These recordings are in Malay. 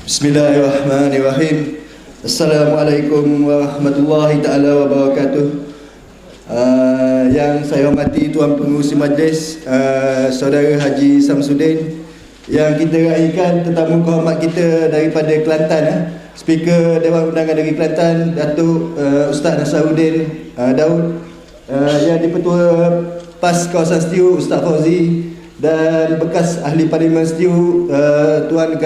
Bismillahirrahmanirrahim. Assalamualaikum warahmatullahi ta'ala wabarakatuh. Yang saya hormati Tuan Pengerusi Majlis, Saudara Haji Samsudin, yang kita raikan tetamu kehormat kita daripada Kelantan, Speaker Dewan Undangan dari Kelantan, Datuk Ustaz Nasaruddin Daud, yang di-Petua PAS Kawasan Setiu Ustaz Fauzi, dan bekas Ahli Parlimen Setiu Tuan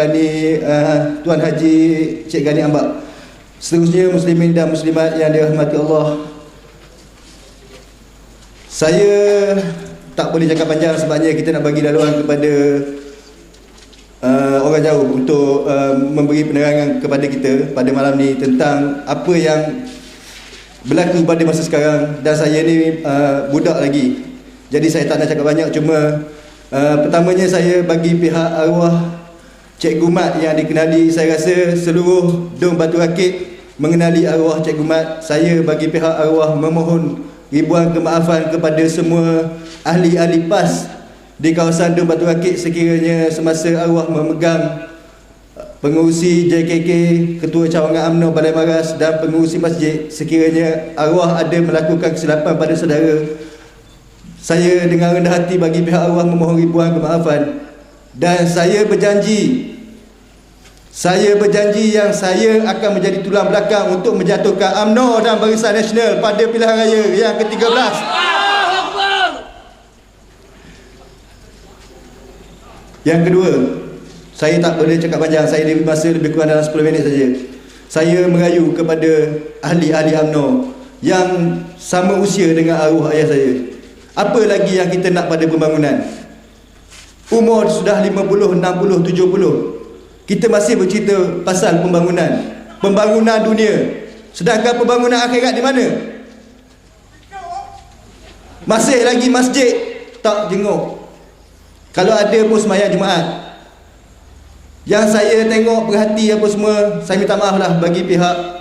Haji Cik Gani Ambak. Seterusnya muslimin dan muslimat yang dirahmati Allah. Saya tak boleh cakap panjang sebabnya kita nak bagi laluan kepada orang jauh untuk memberi penerangan kepada kita pada malam ni tentang apa yang berlaku pada masa sekarang. Dan saya ni budak lagi, jadi saya tak nak cakap banyak. Cuma pertamanya saya bagi pihak arwah Cikgu Mat yang dikenali, saya rasa seluruh Dong Batu Rakit mengenali arwah Cikgu Mat. Saya bagi pihak arwah memohon ribuan kemaafan kepada semua ahli-ahli PAS di kawasan Dong Batu Rakit sekiranya semasa arwah memegang pengurusi JKK, Ketua Cawangan UMNO Balai Maras dan pengurusi masjid, sekiranya arwah ada melakukan kesilapan pada saudara. Saya dengan rendah hati bagi pihak arwah memohon ribuan kemaafan. Dan saya berjanji yang saya akan menjadi tulang belakang untuk menjatuhkan UMNO dan Barisan Nasional pada pilihan raya yang ke-13. Yang kedua, saya tak boleh cakap panjang, saya diberi masa lebih kurang dalam 10 minit saja. Saya merayu kepada ahli-ahli UMNO yang sama usia dengan arwah ayah saya. Apa lagi yang kita nak pada pembangunan? Umur sudah 50, 60, 70. Kita masih bercerita pasal pembangunan dunia. Sedangkan pembangunan akhirat di mana? Masih lagi masjid tak jenguk. Kalau ada pun sembahyang Jumaat. Yang saya tengok, perhati apa semua, saya minta maaf lah bagi pihak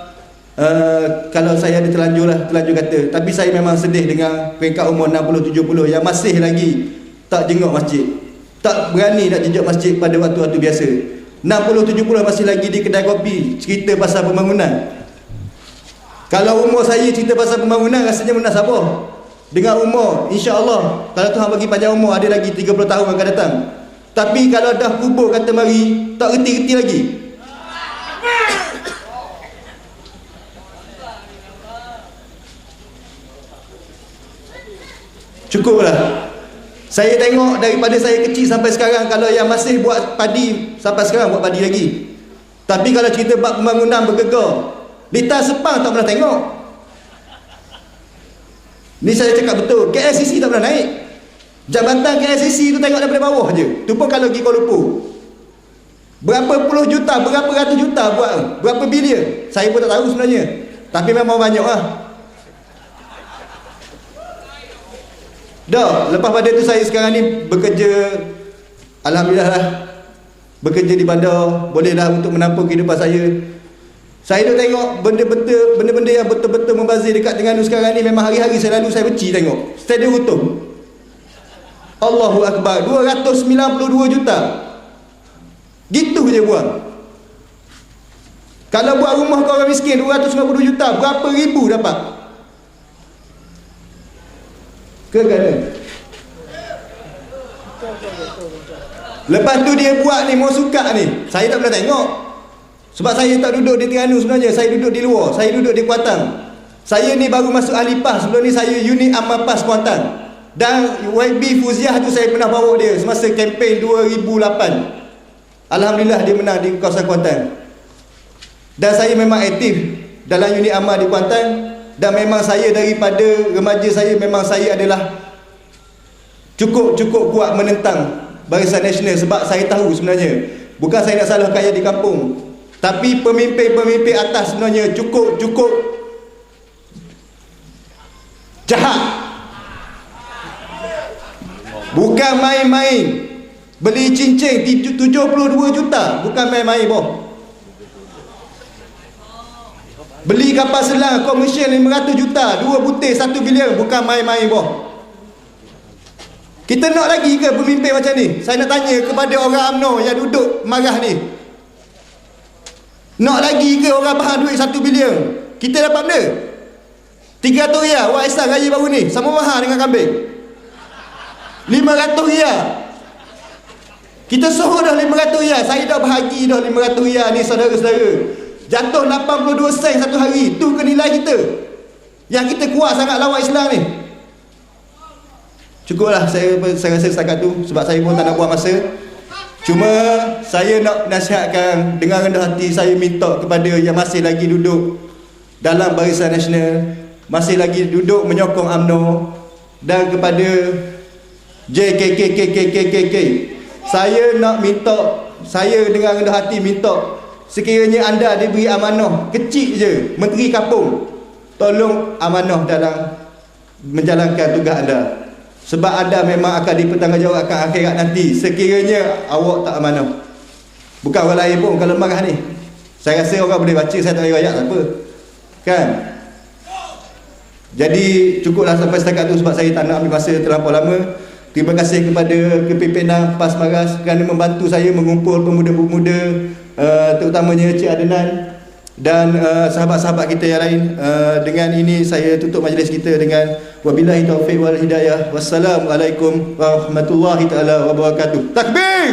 kalau saya ada terlanjur kata. Tapi saya memang sedih dengan peringkat umur 60-70 yang masih lagi tak jenguk masjid, tak berani nak jejak masjid pada waktu-waktu biasa. 60-70 masih lagi di kedai kopi cerita pasal pembangunan. Kalau umur saya cerita pasal pembangunan, rasanya munasabah dengan umur, insya-Allah kalau Tuhan bagi panjang umur, ada lagi 30 tahun akan datang. Tapi kalau dah kubur kata mari, tak reti-reti lagi. Cukuplah. Saya tengok daripada saya kecil sampai sekarang, kalau yang masih buat padi sampai sekarang buat padi lagi. Tapi kalau cerita bab pembangunan bergegar, Litar Sepang tak pernah tengok. Ni saya cakap betul, KLCC tak pernah naik. Jabatan KLCC tu tengok daripada bawah je. Tu pun kalau pergi Kuala Lumpur. Berapa puluh juta, berapa ratus juta buat, berapa bilion, saya pun tak tahu sebenarnya. Tapi memang banyak lah. Dah, lepas pada tu saya sekarang ni bekerja, alhamdulillah lah, bekerja di bandar, bolehlah untuk menampung kehidupan saya. Saya dah tengok benda-benda yang betul-betul membazir dekat Terengganu sekarang ni. Memang hari-hari saya lalu, saya benci tengok stadium utuh. Allahu Akbar, 292 juta. Gitu je buang. Kalau buat rumah kau orang miskin 250 juta, berapa ribu dapat? Ke mana? Lepas tu dia buat ni, mau suka ni, saya tak pernah tengok. Sebab saya tak duduk di Terengganu sebenarnya, saya duduk di luar, saya duduk di Kuantan. Saya ni baru masuk ahli PAS, sebelum ni saya unit amal PAS Kuantan. Dan YB Fuziah tu saya pernah bawa dia semasa kempen 2008. Alhamdulillah dia menang di kawasan Kuantan. Dan saya memang aktif dalam unit amal di Kuantan. Dan memang saya daripada remaja saya, memang saya adalah cukup kuat menentang Barisan Nasional. Sebab saya tahu sebenarnya, bukan saya nak salahkan yang di kampung, tapi pemimpin-pemimpin atas sebenarnya cukup jahat. Bukan main-main. Beli cincin 72 juta, bukan main-main boh. Beli kapal selam komersial 500 juta, 2 butir 1 bilion, bukan main-main boh. Kita nak lagi ke pemimpin macam ni? Saya nak tanya kepada orang UMNO yang duduk marah ni. Nak lagi ke orang bahan duit 1 bilion? Kita dapat benda 300 riyal. Wak Islam gaji baru ni sama mahal dengan kambing. 500 riyal. Kita suruh dah 500 riyal. Saya dah bahagi dah 500 riyal ni saudara-saudara. Jatuh 82 sen satu hari. Tu ke nilai kita. Yang kita kuat sangat lawan Islam ni. Cukuplah saya rasa setakat tu. Sebab saya pun tak nak buang masa. Cuma saya nak nasihatkan dengan rendah hati, saya minta kepada yang masih lagi duduk dalam Barisan Nasional, masih lagi duduk menyokong UMNO, dan kepada JKKKKKKK, saya nak minta, saya dengan rendah hati minta, sekiranya anda diberi amanah kecil je Menteri Kapung, tolong amanah dalam menjalankan tugas anda. Sebab anda memang akan dipertanggungjawabkan akhirat nanti sekiranya awak tak amanah. Bukan orang lain pun kalau marah ni. Saya rasa orang boleh baca, saya tak boleh rakyat tak apa. Kan? Jadi cukuplah sampai setakat tu sebab saya tak nak ambil masa terlampau lama. Terima kasih kepada kepimpinan PAS Maras kerana membantu saya mengumpul pemuda-pemuda, terutamanya Cik Adenan dan sahabat-sahabat kita yang lain. Dengan ini saya tutup majlis kita dengan wabillahi taufiq wal hidayah. Wassalamualaikum warahmatullahi taala wabarakatuh. Takbir!